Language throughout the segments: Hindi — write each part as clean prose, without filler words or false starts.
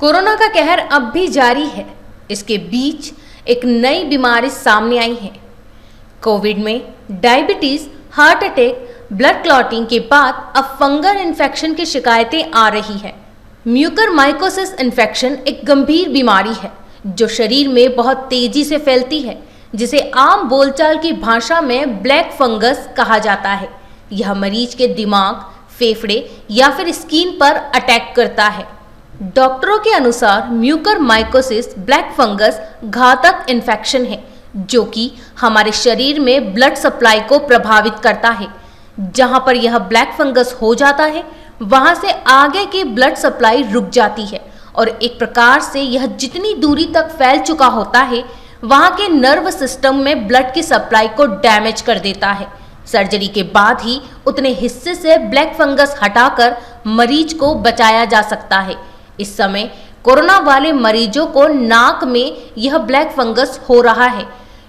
कोरोना का कहर अब भी जारी है। इसके बीच एक नई बीमारी सामने आई है। कोविड में diabetes, heart attack, blood clotting के बाद अब फंगल इन्फेक्शन की शिकायतें आ रही है। म्यूकरमाइकोसिस इन्फेक्शन एक गंभीर बीमारी है जो शरीर में बहुत तेजी से फैलती है, जिसे आम बोलचाल की भाषा में ब्लैक फंगस कहा जाता है। यह मरीज के दिमाग, फेफड़े या फिर स्किन पर अटैक करता है। डॉक्टरों के अनुसार म्यूकरमाइकोसिस ब्लैक फंगस घातक इन्फेक्शन है जो कि हमारे शरीर में ब्लड सप्लाई को प्रभावित करता है। जहां पर यह ब्लैक फंगस हो जाता है वहां से आगे की ब्लड सप्लाई रुक जाती है और एक प्रकार से यह जितनी दूरी तक फैल चुका होता है वहां के नर्व सिस्टम में ब्लड की सप्लाई को डैमेज कर देता है। सर्जरी के बाद ही उतने हिस्से से ब्लैक फंगस हटाकर मरीज को बचाया जा सकता है। इस समय कोरोना वाले मरीजों को नाक में यह ब्लैक फंगस हो रहा है।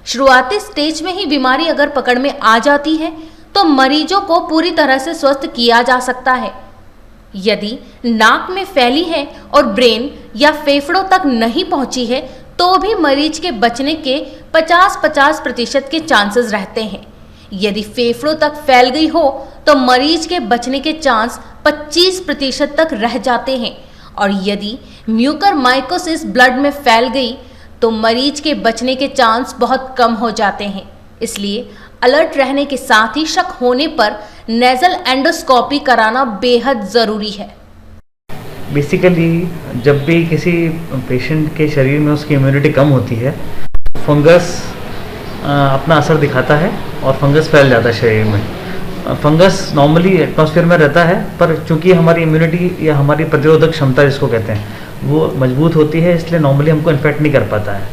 शुरुआती स्टेज में ही बीमारी अगर पकड़ में आ जाती है तो मरीजों को पूरी तरह से स्वस्थ किया जा सकता है। यदि नाक में फैली है और ब्रेन या फेफड़ों तक नहीं पहुंची है तो भी मरीज के बचने के 50% के चांसेस रहते हैं। यदि फेफड़ों तक फैल गई हो तो मरीज के बचने के चांस 25% तक रह जाते हैं और यदि म्यूकरमाइकोसिस ब्लड में फैल गई तो मरीज के बचने के चांस बहुत कम हो जाते हैं। इसलिए अलर्ट रहने के साथ ही शक होने पर नेजल एंडोस्कोपी कराना बेहद ज़रूरी है। बेसिकली जब भी किसी पेशेंट के शरीर में उसकी इम्यूनिटी कम होती है, फंगस अपना असर दिखाता है और फंगस फैल जाता है शरीर में। फंगस नॉर्मली एटमॉस्फेयर में रहता है, पर चूंकि हमारी इम्यूनिटी या हमारी प्रतिरोधक क्षमता जिसको कहते हैं वो मजबूत होती है, इसलिए नॉर्मली हमको इन्फेक्ट नहीं कर पाता है।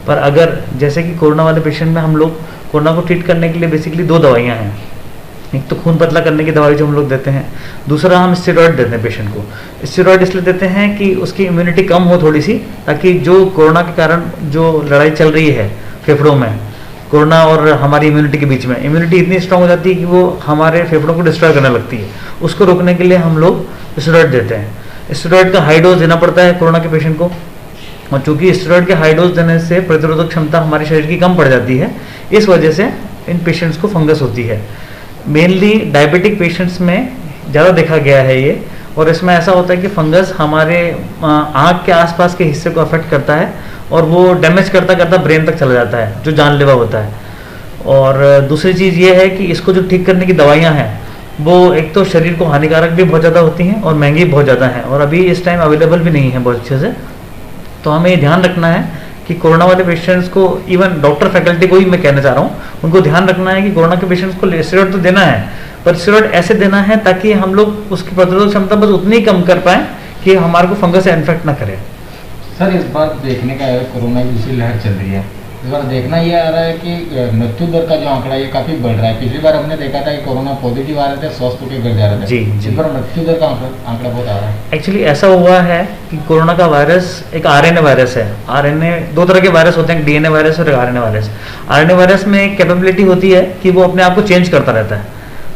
पर अगर जैसे कि कोरोना वाले पेशेंट में हम लोग कोरोना को ट्रीट करने के लिए बेसिकली 2 दवाइयाँ हैं। एक तो खून पतला करने की दवाई जो हम लोग देते हैं, दूसरा हम स्टेरॉयड देते हैं पेशेंट को। स्टेरॉयड इसलिए देते हैं कि उसकी इम्यूनिटी कम हो थोड़ी सी, ताकि जो कोरोना के कारण जो लड़ाई चल रही है फेफड़ों में, कोरोना और हमारी इम्यूनिटी के बीच में, इम्यूनिटी इतनी स्ट्रांग हो जाती है कि वो हमारे फेफड़ों को डिस्ट्रॉय करने लगती है। उसको रोकने के लिए हम लोग स्टेरॉयड देते हैं। स्टेरॉयड का हाई डोज देना पड़ता है कोरोना के पेशेंट को, और चूंकि स्टेरॉयड के हाई डोज देने से प्रतिरोधक क्षमता हमारे शरीर की कम पड़ जाती है, इस वजह से इन पेशेंट्स को फंगस होती है। मेनली डायबिटिक पेशेंट्स में ज़्यादा देखा गया है ये, और इसमें ऐसा होता है कि फंगस हमारे आँख के आसपास के हिस्से को अफेक्ट करता है और वो डैमेज करता करता ब्रेन तक चला जाता है, जो जानलेवा होता है। और दूसरी चीज़ ये है कि इसको जो ठीक करने की दवाइयाँ हैं वो एक तो शरीर को हानिकारक भी बहुत ज़्यादा होती हैं और महंगी बहुत ज़्यादा हैं, और अभी इस टाइम अवेलेबल भी नहीं है बहुत अच्छे से। तो हमें ये ध्यान रखना है कि कोरोना वाले पेशेंट्स को, इवन डॉक्टर फैकल्टी को ही मैं कहना चाह रहा हूँ, उनको ध्यान रखना है कि कोरोना के पेशेंट्स को स्टेरॉयड तो देना है, पर स्टेरॉयड ऐसे देना है ताकि हम लोग उसकी प्रतिरोधक क्षमता बस उतनी ही कम कर पाएँ कि हमारे को फंगस से इन्फेक्ट ना करे। सर, इस बार देखने का है कोरोना की दूसरी लहर चल रही है, इस बार देखना ये आ रहा है कि मृत्यु दर का जो आंकड़ा ये काफ़ी बढ़ रहा है। पिछली बार हमने देखा था कि कोरोना पॉजिटिव आ रहे थे, स्वस्थ होकर घर जा रहे थे। जी। इस बार मृत्यु दर का आंकड़ा बहुत आ रहा है। एक्चुअली ऐसा हुआ है कि कोरोना का वायरस एक आरएनए वायरस है। आरएनए 2 तरह के वायरस होते हैं, डीएनए वायरस और आरएनए वायरस। आरएनए वायरस में एक कैपेबिलिटी होती है कि वो अपने आप को चेंज करता रहता है,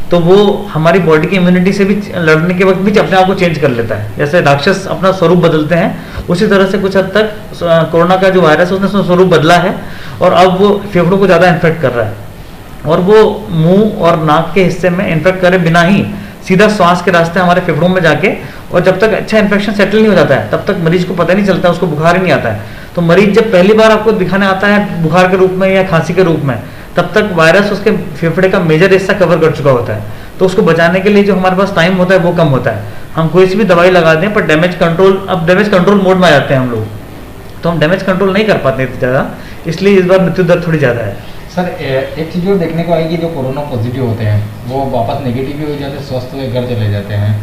तो वो हमारी बॉडी की इम्यूनिटी से भी लड़ने के वक्त भी अपने आप को चेंज कर लेता है। जैसे राक्षस अपना स्वरूप बदलते हैं, उसी तरह से कुछ हद तक कोरोना का जो वायरस है उसने स्वरूप बदला है और अब वो फेफड़ों को ज़्यादा इन्फेक्ट कर रहा है, और वो मुंह और नाक के हिस्से में इन्फेक्ट करे बिना ही सीधा श्वास के रास्ते हमारे फेफड़ों में जाके, और जब तक अच्छा इन्फेक्शन सेटल नहीं हो जाता है तब तक मरीज को पता नहीं चलता, उसको बुखार ही नहीं आता है। तो मरीज जब पहली बार आपको दिखाने आता है बुखार के रूप में या खांसी के रूप में, तब तक वायरस उसके फेफड़े का मेजर हिस्सा कवर कर चुका होता है। तो उसको बचाने के लिए जो हमारे पास टाइम होता है वो कम होता है। हम कोई सी भी दवाई लगा दें, पर डैमेज कंट्रोल मोड में आ जाते हैं हम लोग, तो हम डैमेज कंट्रोल नहीं कर पाते ज़्यादा, इसलिए इस बार मृत्यु दर थोड़ी ज़्यादा है। सर, एक चीज़ और देखने को आएगी, जो कोरोना पॉजिटिव होते हैं वो वापस नेगेटिव भी हो जाते हैं, स्वस्थ होकर घर चले जाते हैं।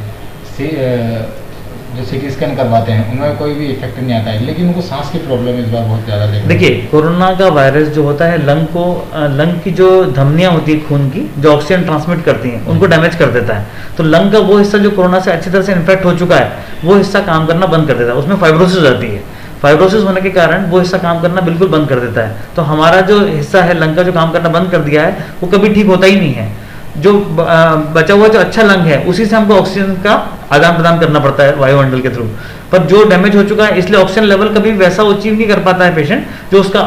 जो सिटी स्कैन करवाते हैं उनमें कोई भी इफेक्ट नहीं आता है, लेकिन उनको सांस की प्रॉब्लम इस बार बहुत ज़्यादा देखिए, कोरोना का वायरस जो होता है लंग की जो धमनियाँ होती है खून की, जो ऑक्सीजन ट्रांसमिट करती हैं, उनको डैमेज कर देता है। तो लंग का वो हिस्सा जो कोरोना से अच्छी तरह से इन्फेक्ट हो चुका है वो हिस्सा काम करना बंद कर देता है, उसमें फाइब्रोसिस हो जाती है। फाइब्रोसिस होने के कारण वो हिस्सा काम करना बिल्कुल बंद कर देता है। तो हमारा जो हिस्सा है लंग का, जो काम करना बंद कर दिया है, वो कभी ठीक होता ही नहीं है। जो बचा हुआ जो अच्छा लंग है उसी से हमको ऑक्सीजन का आदान प्रदान करना पड़ता है वायुमंडल के थ्रू। पर जो डैमेज हो चुका है, इसलिए ऑक्सीजन लेवल कभी वैसा अचीव नहीं कर पाता है पेशेंट जो उसका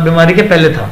बीमारी के पहले था।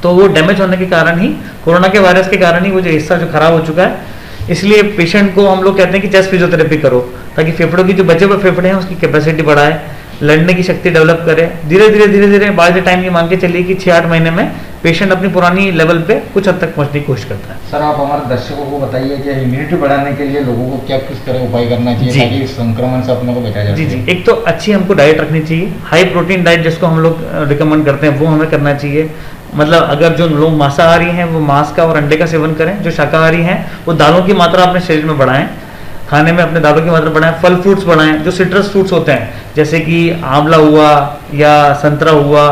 तो वो डैमेज होने के कारण ही, कोरोना के वायरस के कारण ही वो जो हिस्सा जो खराब हो चुका है, इसलिए पेशेंट को हम लोग कहते हैं कि चेस्ट फिजियोथेरेपी करो, ताकि फेफड़ों की जो बचे हुए फेफड़े हैं उसकी कैपेसिटी बढ़ाए, लड़ने की शक्ति डेवलप करे। धीरे धीरे बाय द टाइम ये मान के चलिए कि 6-8 महीने में पेशेंट अपनी पुरानी लेवल पे कुछ हद तक पहुंचने की कोशिश करता है। सर, आप हमारे दर्शकों को बताइए कि इम्यूनिटी बढ़ाने के लिए लोगों को क्या किस तरह उपाय करना चाहिए ताकि इस संक्रमण से अपने को बचाया जा सके? जी, एक तो अच्छी हमको डाइट रखनी चाहिए, हाई प्रोटीन डाइट जिसको हम लोग रिकमेंड करते हैं वो हमें करना चाहिए। मतलब अगर जो लोग मांसाहारी हैं वो मांस का और अंडे का सेवन करें, जो शाकाहारी हैं वो दालों की मात्रा अपने शरीर में बढ़ाएं, खाने में अपने दालों की मात्रा बढ़ाएं, फल फ्रूट्स बढ़ाएं, जो सिट्रस फ्रूट्स होते हैं जैसे कि आंवला हुआ या संतरा हुआ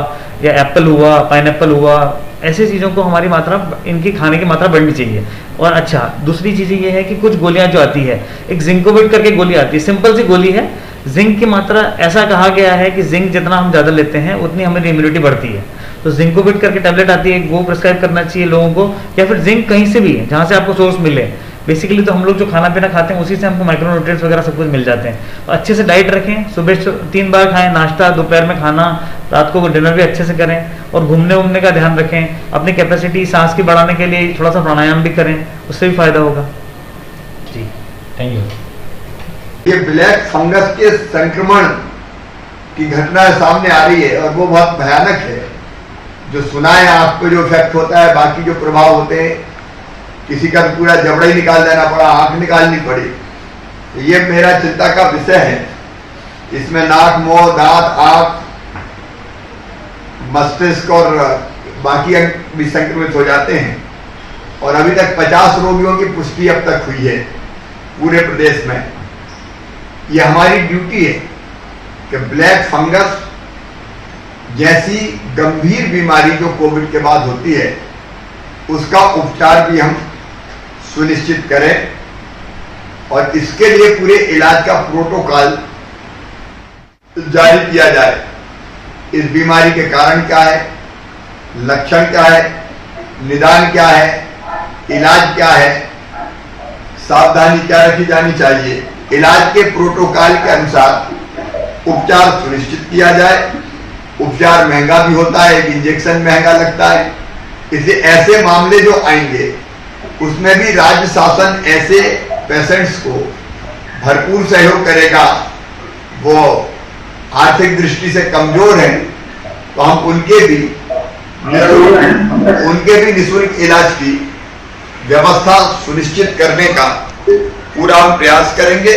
या एप्पल हुआ, पाइनएप्पल हुआ, ऐसी चीज़ों को हमारी मात्रा, इनकी खाने की मात्रा बढ़नी चाहिए। और अच्छा, दूसरी चीज़ ये है कि कुछ गोलियां जो आती है, एक जिंकोविट करके गोली आती है, सिंपल सी गोली है। जिंक की मात्रा, ऐसा कहा गया है कि जिंक जितना हम ज़्यादा लेते हैं उतनी हमारी इम्यूनिटी बढ़ती है। तो जिंकोविट करके टैबलेट आती है, वो प्रिस्क्राइब करना चाहिए लोगों को, या फिर जिंक कहीं से भी जहाँ से आपको सोर्स मिले। बेसिकली तो हम लोग जो खाना पीना खाते हैं उसी से हमको माइक्रोन्यूट्रिएंट्स वगैरह सब कुछ मिल जाते हैं। तो अच्छे से डाइट रखें, सुबह 3 बार खाएं, नाश्ता, दोपहर में खाना, रात को डिनर भी अच्छे से करें, और घूमने वूमने का ध्यान रखें। अपनी कैपेसिटी सांस की बढ़ाने के लिए थोड़ा सा प्राणायाम भी करें, उससे भी फायदा होगा। जी, थैंक यू। ये ब्लैक फंगस के संक्रमण की घटना सामने आ रही है और वो बहुत भयानक है। जो सुना है आपको, जो इफेक्ट होता है, बाकी जो प्रभाव होते हैं, किसी का तो पूरा जबड़ा ही निकाल देना पड़ा, आंख निकालनी पड़ी। तो ये मेरा चिंता का विषय है। इसमें नाक, मुंह, दांत, आंख, मस्तिष्क और बाकी अंग भी संक्रमित हो जाते हैं। और अभी तक 50 रोगियों की पुष्टि अब तक हुई है पूरे प्रदेश में। ये हमारी ड्यूटी है कि ब्लैक फंगस जैसी गंभीर बीमारी जो कोविड के बाद होती है उसका उपचार भी हम सुनिश्चित करें, और इसके लिए पूरे इलाज का प्रोटोकॉल जारी किया जाए। इस बीमारी के कारण क्या है, लक्षण क्या है, निदान क्या है, इलाज क्या है, सावधानी क्या रखी जानी चाहिए, इलाज के प्रोटोकॉल के अनुसार उपचार सुनिश्चित किया जाए। उपचार महंगा भी होता है, इंजेक्शन महंगा लगता है, इसलिए ऐसे मामले जो आएंगे उसमें भी राज्य शासन ऐसे पेशेंट्स को भरपूर सहयोग करेगा। वो आर्थिक दृष्टि से कमजोर हैं तो हम उनके भी निःशुल्क इलाज की व्यवस्था सुनिश्चित करने का पूरा हम प्रयास करेंगे।